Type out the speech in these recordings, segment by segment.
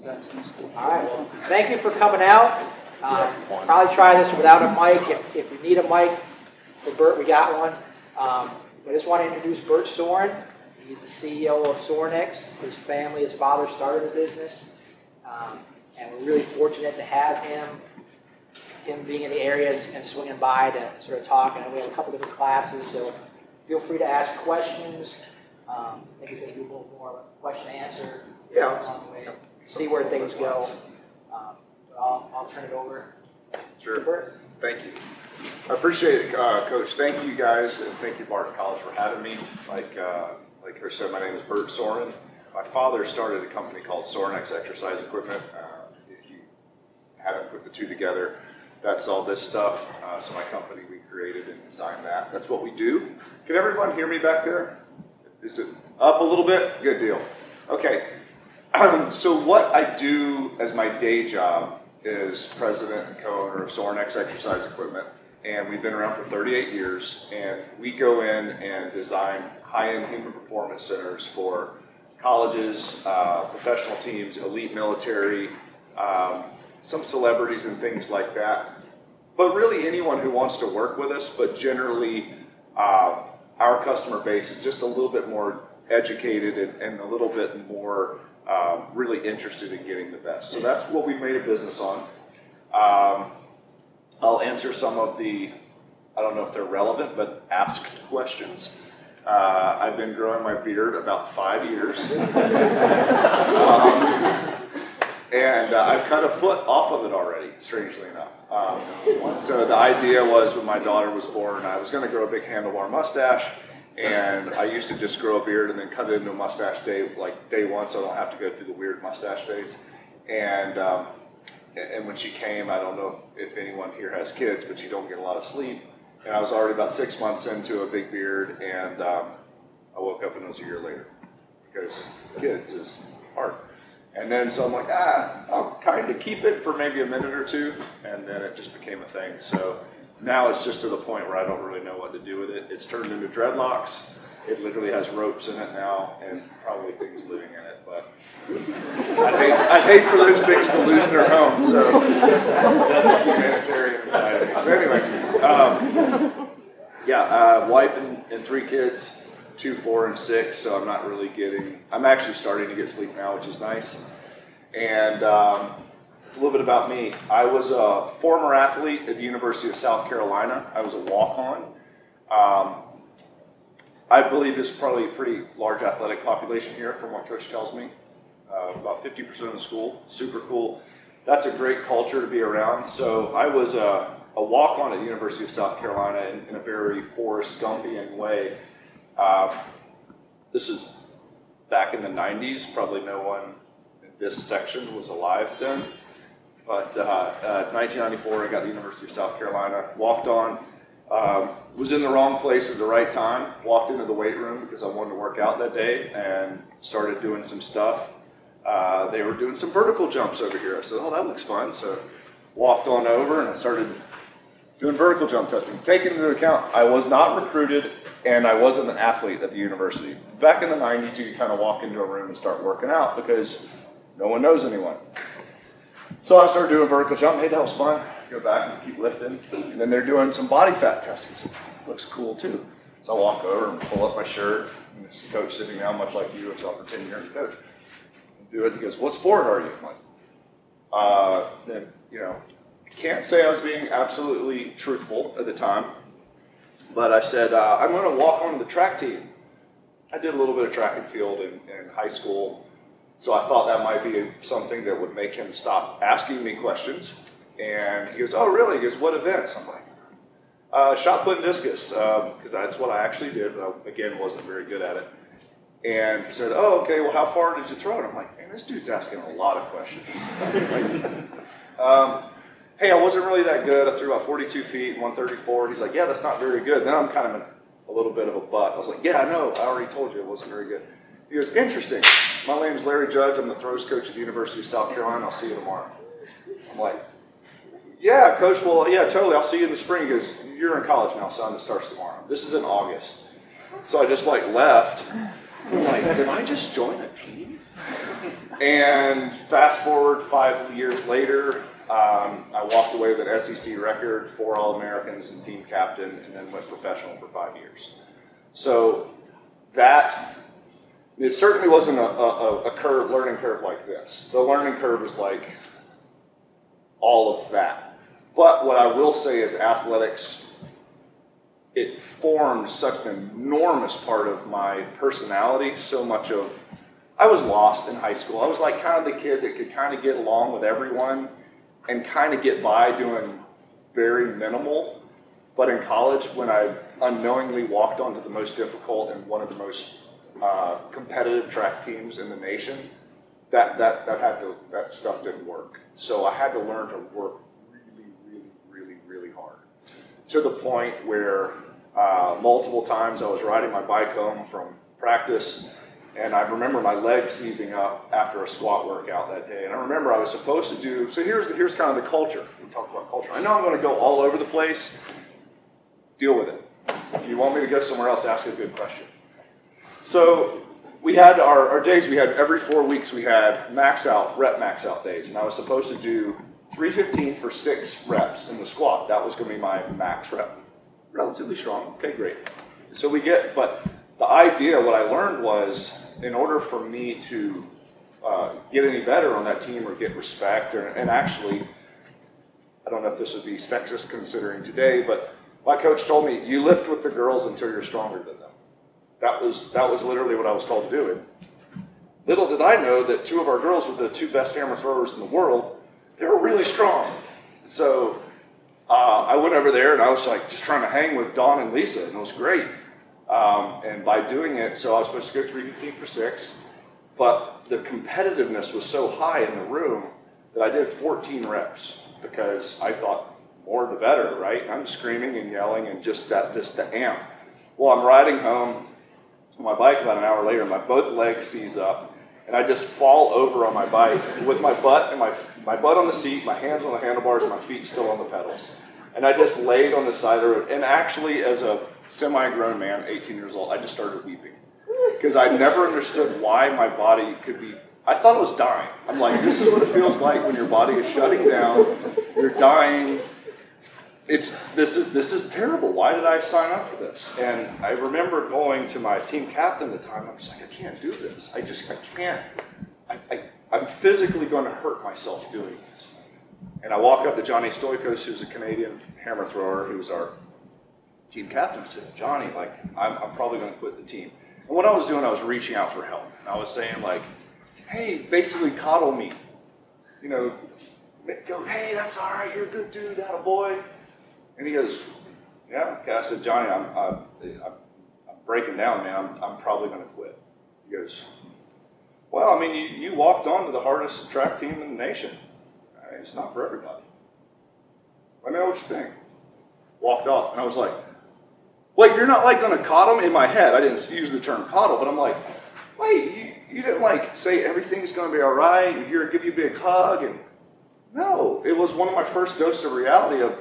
All right, well, thank you for coming out. Probably try this without a mic. If you need a mic for Bert, we got one. I just want to introduce Bert Sorin. He's the CEO of Sorinex. His family, his father started the business. And we're really fortunate to have him being in the area and swinging by to sort of talk. And we have a couple different classes, so feel free to ask questions. Maybe we can do a little more of a question and answer. Yeah. See where things go. I'll turn it over to Bert. Thank you. I appreciate it, Coach. Thank you guys, and thank you, Barton College, for having me. Like Coach said, my name is Bert Sorin. My father started a company called Sorinex Exercise Equipment. If you haven't put the two together, that's all this stuff. So my company, we created and designed that. That's what we do. Can everyone hear me back there? Is it up a little bit? Good deal. Okay. So what I do as my day job is president and co-owner of Sorinex Exercise Equipment, and we've been around for 38 years, and we go in and design high-end human performance centers for colleges, professional teams, elite military, some celebrities and things like that, but really anyone who wants to work with us, but generally our customer base is just a little bit more educated and a little bit more really interested in getting the best. So that's what we've made a business on. I'll answer some of the, I don't know if they're relevant, but asked questions. I've been growing my beard about 5 years. And I've cut a foot off of it already, strangely enough. So the idea was when my daughter was born, I was going to grow a big handlebar mustache. And I used to just grow a beard and then cut it into a mustache day one, so I don't have to go through the weird mustache phase. And when she came, I don't know if anyone here has kids, but you don't get a lot of sleep. And I was already about 6 months into a big beard, and I woke up and it was a year later because kids is hard. And then so I'm like, I'll kind of keep it for maybe a minute or two, and then it just became a thing. So now it's just to the point where I don't really know what to do with it. It's turned into dreadlocks. It literally has ropes in it now and probably things living in it. But I hate for those things to lose their home. So that's the humanitarian side of me. So anyway, wife and 3 kids, 2, 4, and 6. So I'm not really I'm actually starting to get sleep now, which is nice. And it's a little bit about me. I was a former athlete at the University of South Carolina. I was a walk-on. I believe there's probably a pretty large athletic population here from what Coach tells me. About 50% of the school. Super cool. That's a great culture to be around. So I was a walk-on at the University of South Carolina in a very Forrest Gumpian way. This is back in the 90s. Probably no one in this section was alive then. But 1994, I got to the University of South Carolina, walked on, was in the wrong place at the right time, walked into the weight room because I wanted to work out that day and started doing some stuff. They were doing some vertical jumps over here. I said, oh, that looks fun. So walked on over and I started doing vertical jump testing. Taking into account, I was not recruited and I wasn't an athlete at the university. Back in the 90s, you could kind of walk into a room and start working out because no one knows anyone. So I started doing vertical jump. Hey, that was fun. Go back and keep lifting. And then they're doing some body fat testing. So looks cool too. So I walk over and pull up my shirt. And there's a coach sitting down, much like you, so for 10 years a coach. Do it. He goes, what sport are you? I'm like, then, can't say I was being absolutely truthful at the time. But I said, I'm going to walk on the track team. I did a little bit of track and field in high school. So I thought that might be something that would make him stop asking me questions. And he goes, oh, really? He goes, what events? I'm like, shot put and discus, because that's what I actually did, but I, again, wasn't very good at it. And he said, oh, okay, well, how far did you throw it? I'm like, man, this dude's asking a lot of questions. Hey, I wasn't really that good. I threw about 42 feet, 134. He's like, yeah, that's not very good. Then I'm kind of in a little bit of a butt. I was like, yeah, I know. I already told you it wasn't very good. He goes, interesting. My name's Larry Judge. I'm the throws coach at the University of South Carolina. I'll see you tomorrow. I'm like, yeah, coach. Well, yeah, totally. I'll see you in the spring. He goes, you're in college now, son. It starts tomorrow. This is in August. So I just left. I'm like, did I just join a team? And fast forward 5 years later, I walked away with an SEC record, 4 All-Americans and team captain, and then went professional for 5 years. So that, it certainly wasn't a learning curve like this. The learning curve is like all of that. But what I will say is athletics, it formed such an enormous part of my personality, so much of, I was lost in high school. I was like kind of the kid that could kind of get along with everyone and kind of get by doing very minimal. But in college, when I unknowingly walked onto the most difficult and one of the most competitive track teams in the nation, that stuff didn't work. So I had to learn to work really hard, to the point where multiple times I was riding my bike home from practice, and I remember my legs seizing up after a squat workout that day. And I remember I was supposed to do, so here's kind of the culture. We talked about culture. I know I'm going to go all over the place. Deal with it. If you want me to go somewhere else, ask a good question. So we had our days, we had every 4 weeks, we had rep max out days. And I was supposed to do 315 for 6 reps in the squat. That was going to be my max rep. Relatively strong. Okay, great. So but the idea, what I learned was, in order for me to get any better on that team or get respect, and actually, I don't know if this would be sexist considering today, but my coach told me, you lift with the girls until you're stronger than them. That was literally what I was told to do. And little did I know that 2 of our girls were the 2 best hammer throwers in the world. They were really strong. So I went over there and I was like just trying to hang with Dawn and Lisa, and it was great. And by doing it, so I was supposed to go 315 for 6, but the competitiveness was so high in the room that I did 14 reps because I thought more the better, right? I'm screaming and yelling and just the amp. Well, I'm riding home on my bike about an hour later, my both legs seize up, and I just fall over on my bike with my butt and my butt on the seat, my hands on the handlebars, my feet still on the pedals. And I just laid on the side of the road. And actually, as a semi-grown man, 18 years old, I just started weeping. Because I never understood why my body could be, I thought it was dying. I'm like, this is what it feels like when your body is shutting down, you're dying. This is terrible. Why did I sign up for this? And I remember going to my team captain at the time. I was like, I can't do this. I can't. I'm physically going to hurt myself doing this. And I walk up to Johnny Stoikos, who's a Canadian hammer thrower, who's our team captain. I said, Johnny, like, I'm probably going to quit the team. And what I was doing, I was reaching out for help. And I was saying, like, hey, basically coddle me. You know, go, hey, that's all right. You're a good dude, attaboy. And he goes, yeah. Okay. I said, Johnny, I'm breaking down, man. I'm probably going to quit. He goes, well, I mean, you walked on to the hardest track team in the nation. It's not for everybody. Let me know what you think. Walked off, and I was like, wait, you're not like going to coddle me? In my head, I didn't use the term coddle, but I'm like, wait, you didn't like say everything's going to be all right, and here, give you a big hug, and no, it was one of my first doses of reality of,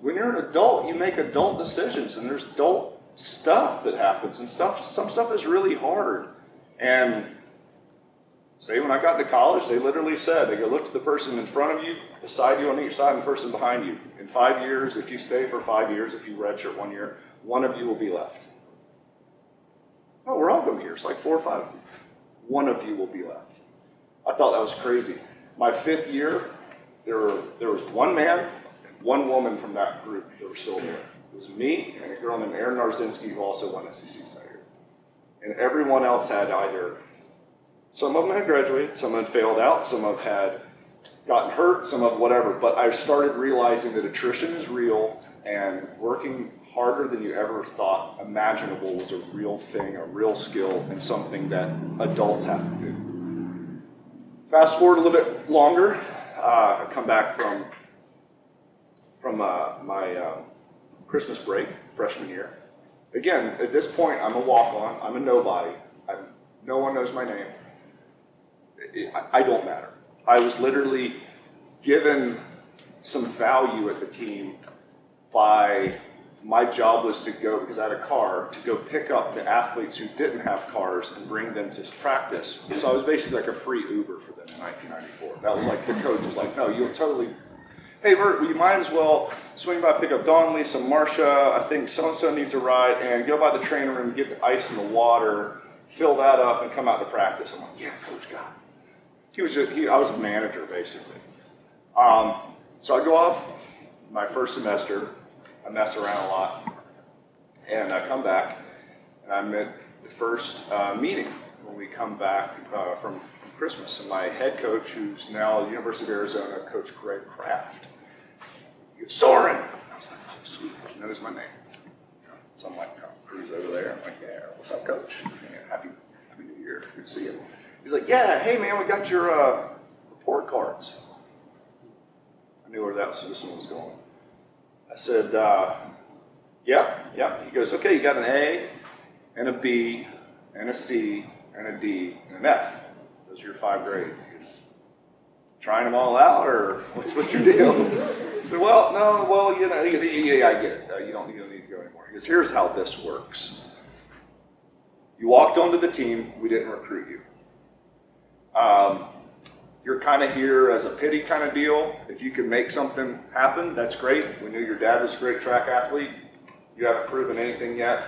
when you're an adult, you make adult decisions, and there's adult stuff that happens, and some stuff is really hard. And say when I got to college, they literally said, they go, look to the person in front of you, beside you on each side, and the person behind you. In 5 years, if you stay for 5 years, if you redshirt 1 year, one of you will be left. Oh, we're all going to be here. It's like 4 or 5. One of you will be left. I thought that was crazy. My 5th year, there was one man and one woman from that group that were still there. It was me and a girl named Erin Narzinski, who also won SEC that year. And everyone else had either, some of them had graduated, some had failed out, some of them had gotten hurt, some of whatever. But I started realizing that attrition is real, and working harder than you ever thought imaginable was a real thing, a real skill, and something that adults have to do. Fast forward a little bit longer, I come back from my Christmas break, freshman year. Again, at this point, I'm a walk-on, I'm a nobody, no one knows my name. I don't matter. I was literally given some value at the team by my job was to go, because I had a car, to go pick up the athletes who didn't have cars and bring them to practice. So I was basically like a free Uber for them in 1994. That was like, the coach was like, no, you'll totally, hey Bert, you might as well swing by, pick up Dawn, Lisa, Marcia, I think so-and-so needs a ride, and go by the training room, get the ice in the water, fill that up, and come out to practice. I'm like, yeah, Coach, got it. I was a manager, basically. So I go off my first semester, I mess around a lot, and I come back, and I'm at the first meeting when we come back from Christmas, and my head coach, who's now University of Arizona, Coach Greg Kraft, he goes, Sorin! I was like, oh, sweet, he knows my name. So I'm like, cruise over there, I'm like, yeah, what's up, Coach? Yeah, happy New Year, good to see you. He's like, yeah, hey man, we got your report cards. I knew where this one was going. I said, yeah. He goes, okay, you got an A and a B and a C and a D and an F. Those are your 5 grades. He goes, trying them all out, or what's your deal? I said, yeah, I get it. You don't need to go anymore. He goes, here's how this works. You walked onto the team, we didn't recruit you. You're kind of here as a pity kind of deal. If you can make something happen, that's great. We knew your dad was a great track athlete. You haven't proven anything yet.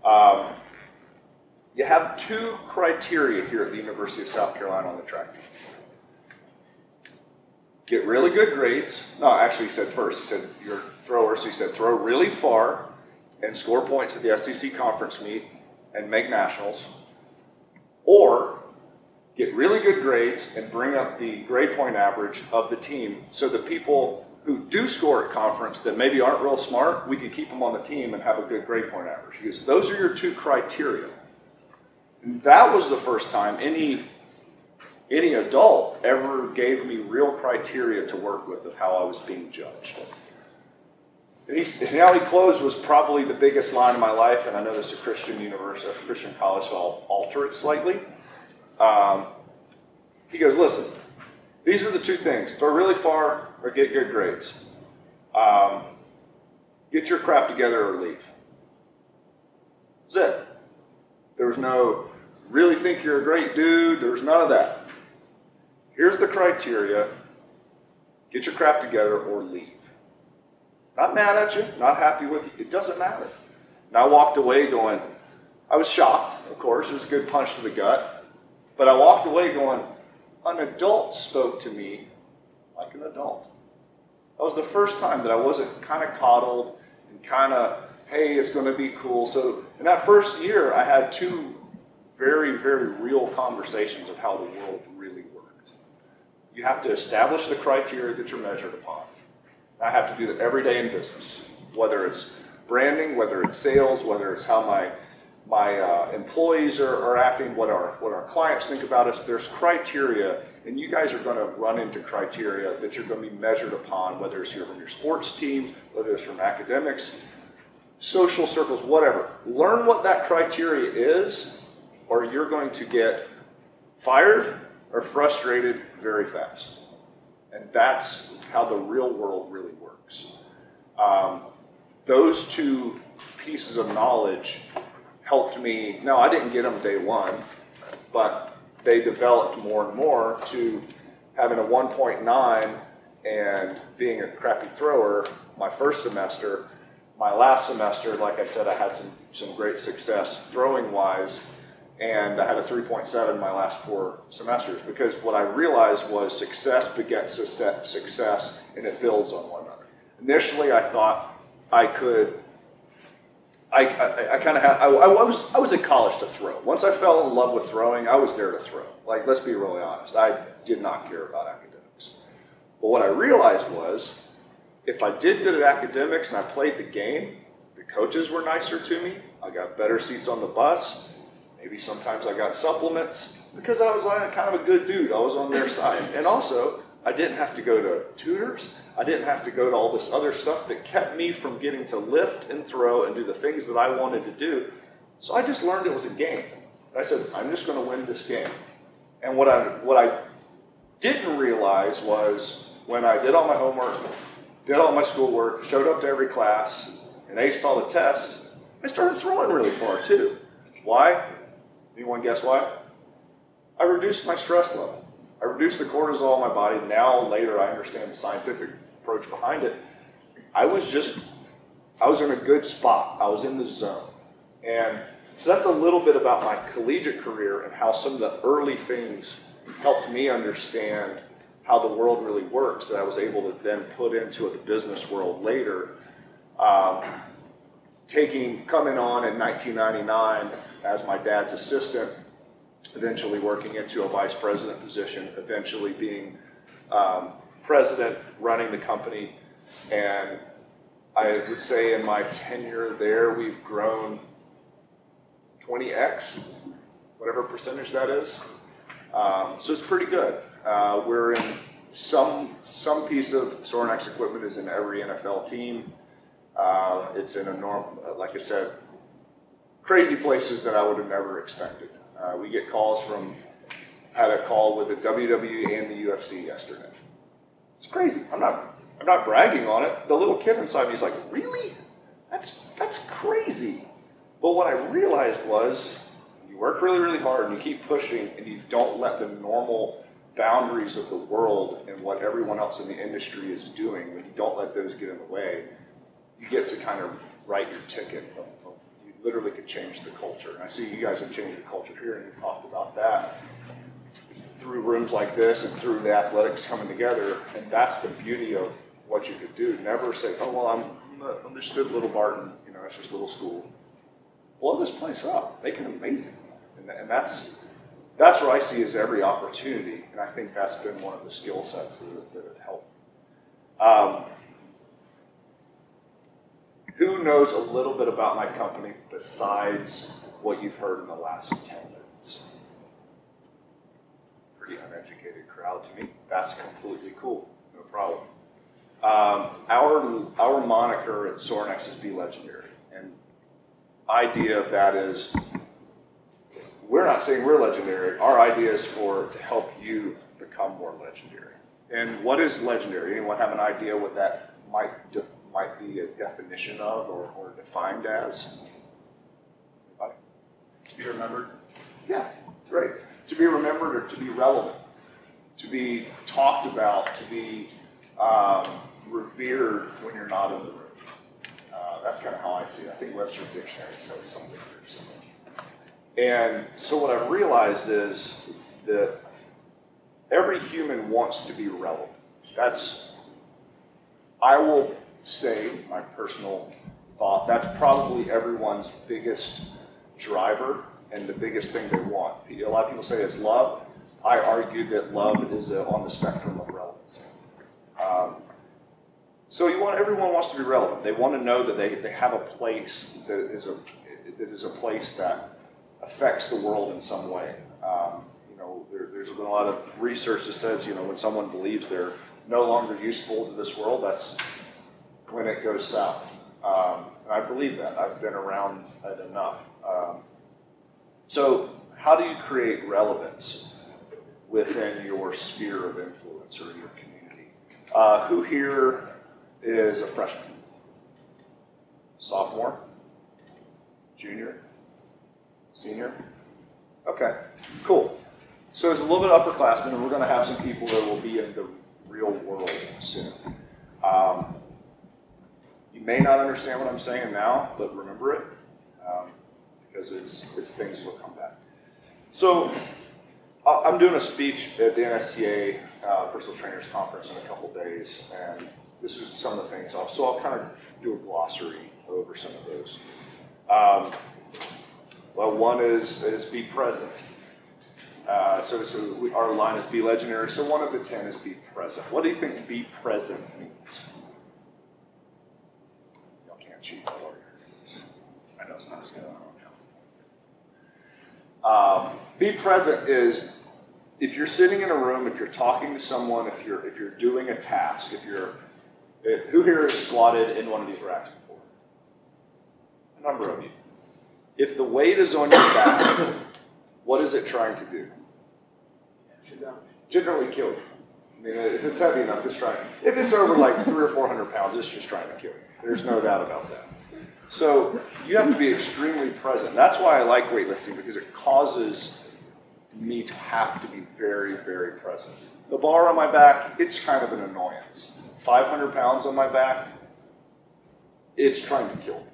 You have 2 criteria here at the University of South Carolina on the track team. Get really good grades. No, actually he said first, he said you're a thrower, so he said throw really far and score points at the SEC conference meet and make nationals. Or get really good grades and bring up the grade point average of the team so the people who do score at conference that maybe aren't real smart, we could keep them on the team and have a good grade point average. Because those are your 2 criteria. And that was the first time any adult ever gave me real criteria to work with of how I was being judged. And how he closed was probably the biggest line of my life, and I know this is a Christian university, a Christian college, so I'll alter it slightly. He goes, listen, these are the 2 things. Throw really far or get good grades. Get your crap together or leave. That's it. There was no, really think you're a great dude. There was none of that. Here's the criteria. Get your crap together or leave. Not mad at you, not happy with you. It doesn't matter. And I walked away going, I was shocked, of course. It was a good punch to the gut. But I walked away going, an adult spoke to me like an adult. That was the first time that I wasn't kind of coddled and kind of, hey, it's going to be cool. So in that first year, I had 2 very, very real conversations of how the world really worked. You have to establish the criteria that you're measured upon. I have to do that every day in business, whether it's branding, whether it's sales, whether it's how my employees are acting, what our clients think about us. There's criteria, and you guys are going to run into criteria that you're going to be measured upon, whether it's from your sports teams, whether it's from academics, social circles, whatever. Learn what that criteria is, or you're going to get fired or frustrated very fast. And that's how the real world really works. Those 2 pieces of knowledge helped me. Now, I didn't get them day one, but they developed more and more to having a 1.9 and being a crappy thrower my first semester. My last semester, like I said, I had some great success throwing-wise, and I had a 3.7 my last 4 semesters, because what I realized was success begets success, and it builds on one another. Initially, I thought I could. I was in college to throw. Once I fell in love with throwing, I was there to throw. Like, let's be really honest. I did not care about academics. But what I realized was, if I did good at academics and I played the game, the coaches were nicer to me. I got better seats on the bus. Maybe sometimes I got supplements because I was kind of a good dude. I was on their side. And also, I didn't have to go to tutors. I didn't have to go to all this other stuff that kept me from getting to lift and throw and do the things that I wanted to do. So I just learned it was a game. I said, I'm just going to win this game. And what I didn't realize was when I did all my homework, did all my schoolwork, showed up to every class, and aced all the tests, I started throwing really far too. Why? Anyone guess why? I reduced my stress level. I reduced the cortisol in my body. Now, later, I understand the scientific approach behind it. I was in a good spot. I was in the zone. And so that's a little bit about my collegiate career and how some of the early things helped me understand how the world really works that I was able to then put into the business world later. Coming on in 1999 as my dad's assistant, eventually working into a vice president position, eventually being president, running the company. And I would say in my tenure there, we've grown 20x, whatever percentage that is. So it's pretty good. We're in some piece of Sorinex equipment is in every NFL team. It's in like I said, crazy places that I would have never expected. We get calls had a call with the WWE and the UFC yesterday. It's crazy. I'm not bragging on it. The little kid inside me is like, really? That's crazy. But what I realized was, you work really, really hard and you keep pushing and you don't let the normal boundaries of the world and what everyone else in the industry is doing, when you don't let those get in the way, you get to kind of write your ticket. You literally could change the culture. And I see you guys have changed the culture here, and you've talked about that through rooms like this and through the athletics coming together. And that's the beauty of what you could do. Never say, oh, well, I'm just a little Barton, it's just a little school. Blow this place up. Make it amazing. And that's what I see as every opportunity. And I think that's been one of the skill sets that have helped. Who knows a little bit about my company besides what you've heard in the last 10 minutes? Pretty uneducated crowd to me. That's completely cool. No problem. Our moniker at Sorinex is Be Legendary. And idea of that is, we're not saying we're legendary. Our idea is to help you become more legendary. And what is legendary? Anyone have an idea what that might be a definition of or defined as? Anybody? To be remembered? Yeah, that's right. To be remembered or to be relevant, to be talked about, to be revered when you're not in the room. That's kind of how I see it. I think Webster's Dictionary says something very similar. And so what I've realized is that every human wants to be relevant. I will say, my personal thought, that's probably everyone's biggest driver and the biggest thing they want. A lot of people say it's love. I argue that love is on the spectrum of relevancy. So everyone wants to be relevant. They want to know that they have a place that is a place that affects the world in some way. There's been a lot of research that says, when someone believes they're no longer useful to this world, that's when it goes south. And I believe that. I've been around it enough. So how do you create relevance within your sphere of influence or your community? Who here is a freshman? Sophomore? Junior? Senior? Okay, cool. So it's a little bit upperclassmen, and we're going to have some people that will be in the real world soon. You may not understand what I'm saying now, but remember it, because it's things that will come back. So I'm doing a speech at the NSCA Personal Trainers Conference in a couple days, and this is some of the things. So I'll kind of do a glossary over some of those. Well, one is be present. So our line is be legendary. So one of the 10 is be present. What do you think be present means? Y'all can't cheat. I know it's not as good. Be present is if you're sitting in a room, if you're talking to someone, if you're doing a task, who here has squatted in one of these racks before? A number of you. If the weight is on your back, what is it trying to do? Generally kill you. I mean, if it's heavy enough, it's trying. If it's over like 300 or 400 pounds, it's just trying to kill you. There's no doubt about that. So you have to be extremely present. That's why I like weightlifting, because it causes me to have to be very, very present. The bar on my back, it's kind of an annoyance. 500 pounds on my back, it's trying to kill me.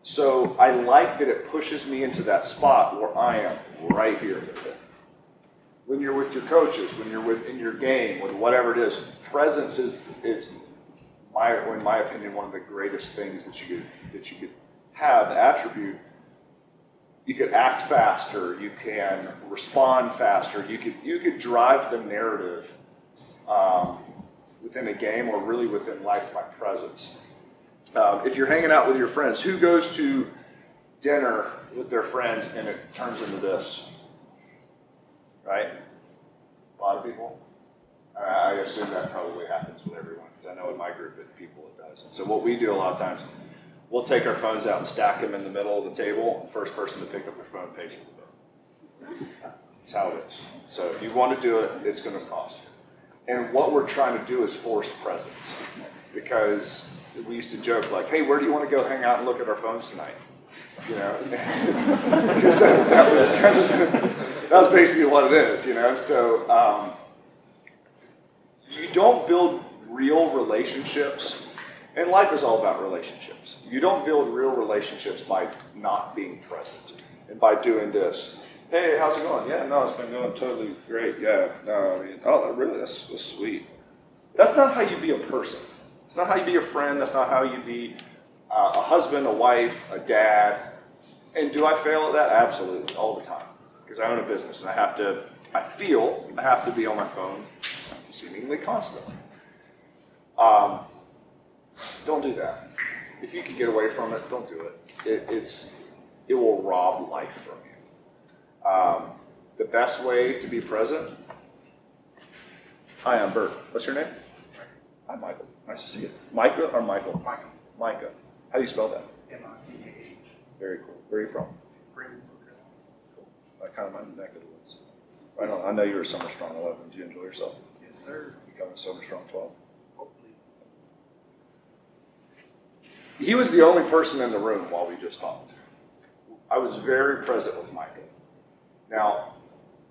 So I like that it pushes me into that spot where I am right here with it. When you're with your coaches, when you're in your game, with whatever it is, presence is in my opinion, one of the greatest things that you could have. The attribute, you could act faster, you can respond faster, you could drive the narrative within a game or really within life by presence. If you're hanging out with your friends, who goes to dinner with their friends and it turns into this? Right? A lot of people. I assume that probably happens with everyone, because I know in my group of people it does. And so what we do a lot of times, we'll take our phones out and stack them in the middle of the table. First person to pick up their phone pays for the bill. That's how it is. So if you want to do it, it's going to cost. And what we're trying to do is force presence, because we used to joke like, "Hey, where do you want to go hang out and look at our phones tonight?" You know, because that was basically what it is. You know, so you don't build real relationships, and life is all about relationships. You don't build real relationships by not being present and by doing this. "Hey, how's it going?" "Yeah, no, it's been going totally great. Yeah, no, I mean, oh, really, that's sweet." That's not how you be a person. It's not how you be a friend. That's not how you be a husband, a wife, a dad. And do I fail at that? Absolutely, all the time. Because I own a business, and I have to be on my phone seemingly constantly. Don't do that. If you can get away from it, don't do it. It will rob life from you. The best way to be present. Hi, I'm Bert. What's your name? Hi, Michael. Nice to see you. Micah or Michael? Michael. Micah. How do you spell that? M-I-C-A-H. Very cool. Where are you from? Cool. Kind of my neck of the woods. Right on. I know you were Summer Strong 11. Did you enjoy yourself? Yes, sir. Becoming Summer Strong 12. Hopefully. He was the only person in the room while we just talked. I was very present with Micah. Now,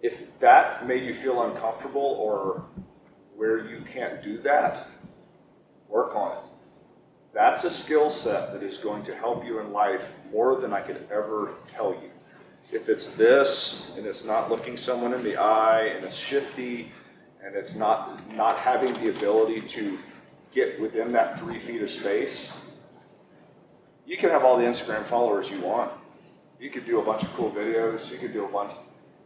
if that made you feel uncomfortable or where you can't do that, work on it. That's a skill set that is going to help you in life more than I could ever tell you. If it's this, and it's not looking someone in the eye, and it's shifty, and it's not having the ability to get within that 3 feet of space, you can have all the Instagram followers you want. You could do a bunch of cool videos. You could do a bunch.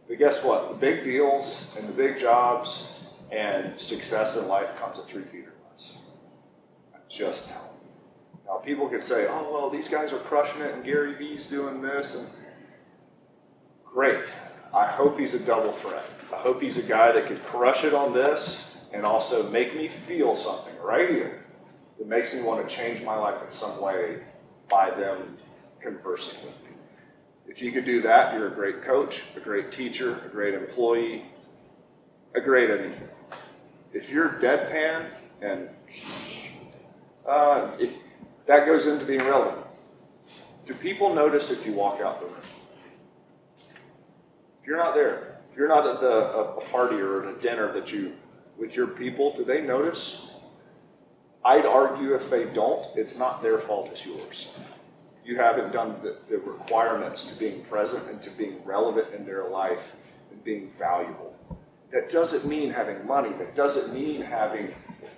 But guess what? The big deals and the big jobs and success in life comes at 3 feet or less. I'm just telling you. Now, people could say, "Oh, well, these guys are crushing it, and Gary Vee's doing this." And great. I hope he's a double threat. I hope he's a guy that can crush it on this and also make me feel something right here that makes me want to change my life in some way by them conversing with me. If you could do that, you're a great coach, a great teacher, a great employee, a great anything. If you're deadpan and if that goes into being relevant. Do people notice if you walk out the room? If you're not there, if you're not at a party or at a dinner with your people, do they notice? I'd argue if they don't, it's not their fault, it's yours. You haven't done the requirements to being present and to being relevant in their life and being valuable. That doesn't mean having money. That doesn't mean having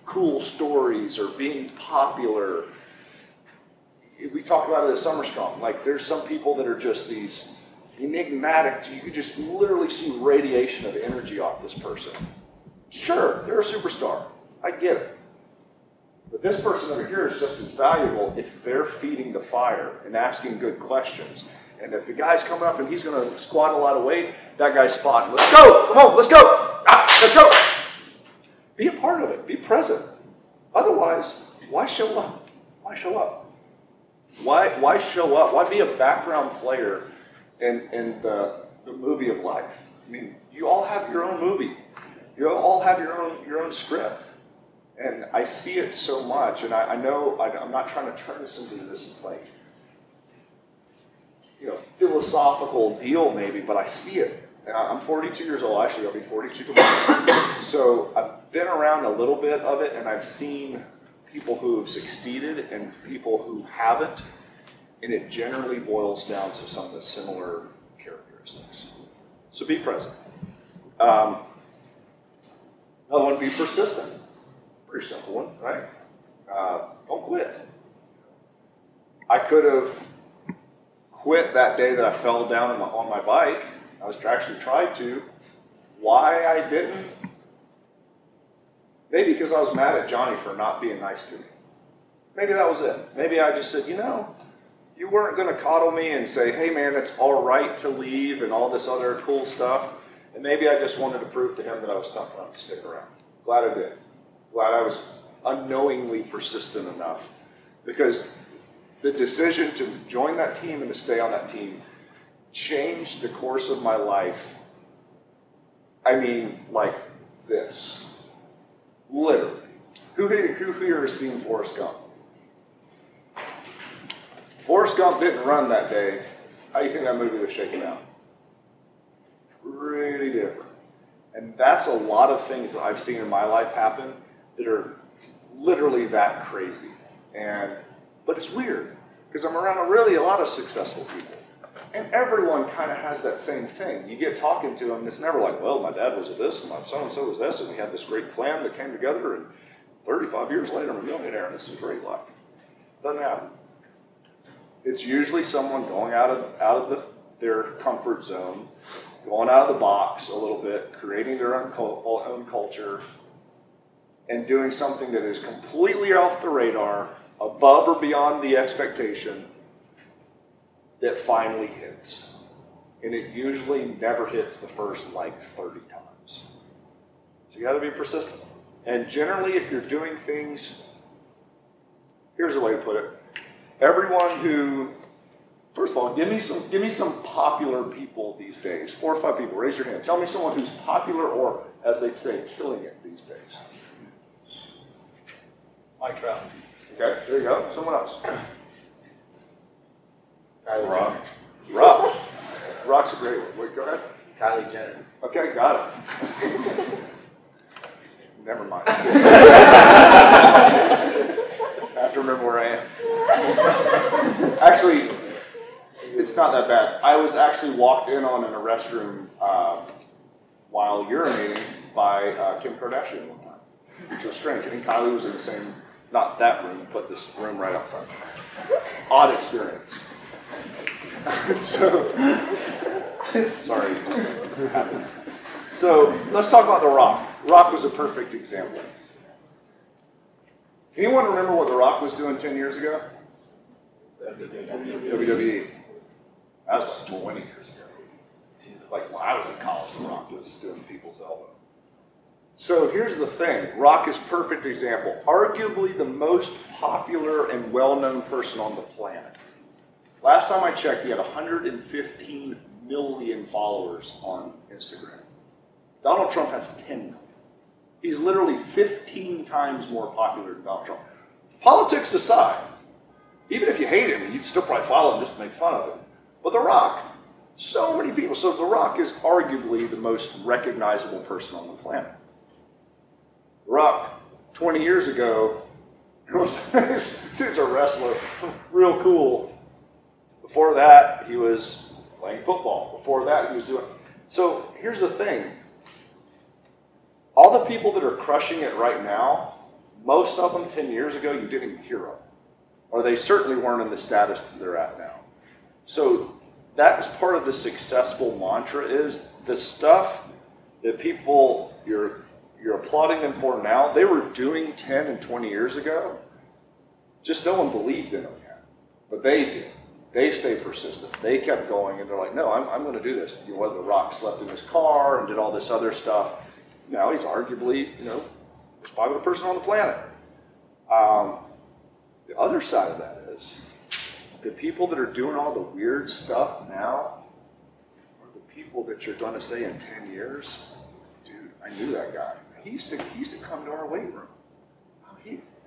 cool stories or being popular. We talk about it as Summer Strong. Like, there's some people that are just these enigmatic. You could just literally see radiation of energy off this person. Sure, they're a superstar. I get it. But this person over here is just as valuable if they're feeding the fire and asking good questions. And if the guy's coming up and he's going to squat a lot of weight, that guy's spotting. Let's go! Come on, let's go! Let's go! Be a part of it. Be present. Otherwise, why show up? Why show up? Why show up? Why be a background player in the movie of life? I mean, you all have your own movie. You all have your own script. And I see it so much, and I know I'm not trying to turn this into this, like, philosophical deal maybe, but I see it. And I'm 42 years old, actually, I'll be 42 tomorrow. So I've been around a little bit of it, and I've seen people who have succeeded and people who haven't, and it generally boils down to some of the similar characteristics. So be present. Another one, be persistent. Pretty simple one, right? Don't quit. I could have quit that day that I fell down on my bike. I was actually tried to. Why I didn't? Maybe because I was mad at Johnny for not being nice to me. Maybe that was it. Maybe I just said, you weren't going to coddle me and say, hey man, it's all right to leave and all this other cool stuff. And maybe I just wanted to prove to him that I was tough enough to stick around. Glad I did. Glad I was unknowingly persistent enough, because the decision to join that team and to stay on that team changed the course of my life. I mean, like this. Literally. Who here has seen Forrest Gump? Forrest Gump didn't run that day. How do you think that movie was shaken out? Pretty different. And that's a lot of things that I've seen in my life happen that are literally that crazy. But it's weird, because I'm around a lot of successful people. And everyone kind of has that same thing. You get talking to them, and it's never like, well, my dad was this, and my so-and-so was this, and we had this great plan that came together, and 35 years later, I'm a millionaire, and this is a great life. Doesn't happen. It's usually someone going out of their comfort zone, going out of the box a little bit, creating their own culture, and doing something that is completely off the radar, above or beyond the expectation, that finally hits. And it usually never hits the first 30 times. So you got to be persistent. And generally, if you're doing things, here's a way to put it. Everyone who, first of all, give me some popular people these days. 4 or 5 people, raise your hand. Tell me someone who's popular or, as they say, killing it these days. Mike Trout. Okay, there you go. Someone else. Rock. Rock's a great one. Wait, go ahead. Kylie Jenner. Okay, got it. Never mind. I have to remember where I am. Actually, it's not that bad. I was actually walked in on in a restroom while urinating by Kim Kardashian one time, which was strange. I think Kylie was in the same, not that room, but this room right outside. Odd experience. So, sorry, it just happens. So let's talk about The Rock. Rock was a perfect example. Anyone remember what The Rock was doing 10 years ago? WWE. That was 20 years ago. Like when I was in college, The Rock was doing people's elbow. So here's the thing. Rock is a perfect example. Arguably the most popular and well-known person on the planet. Last time I checked, he had 115 million followers on Instagram. Donald Trump has 10 million. He's literally 15 times more popular than Donald Trump. Politics aside, even if you hate him, you'd still probably follow him just to make fun of him. But The Rock, so many people. So The Rock is arguably the most recognizable person on the planet. The Rock, 20 years ago, this dude's a wrestler, real cool. Before that, he was playing football. Before that, he was doing... So here's the thing. All the people that are crushing it right now, most of them 10 years ago, you didn't even hear of. Or they certainly weren't in the status that they're at now. So that's part of the successful mantra is the stuff that people you're applauding them for now, they were doing 10 and 20 years ago. Just no one believed in them yet. But they did. They stayed persistent. They kept going, and they're like, no, I'm going to do this. You know, whether The Rock slept in his car and did all this other stuff, now he's arguably, the most popular person on the planet. The other side of that is the people that are doing all the weird stuff now are the people that you're going to say in 10 years, dude, I knew that guy. He used to come to our weight room.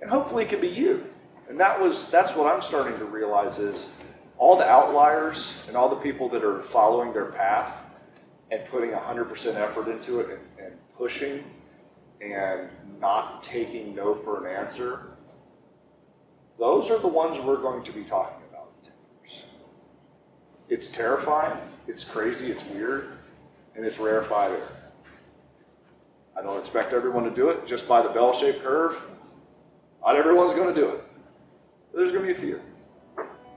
And hopefully it could be you. And that's what I'm starting to realize is all the outliers and all the people that are following their path and putting 100% effort into it and pushing and not taking no for an answer, those are the ones we're going to be talking about in 10 years. It's terrifying, it's crazy, it's weird, and it's rarefied air. I don't expect everyone to do it just by the bell-shaped curve. Not everyone's going to do it. There's going to be a few.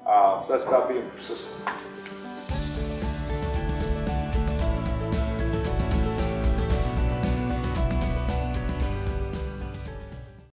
So that's about being persistent.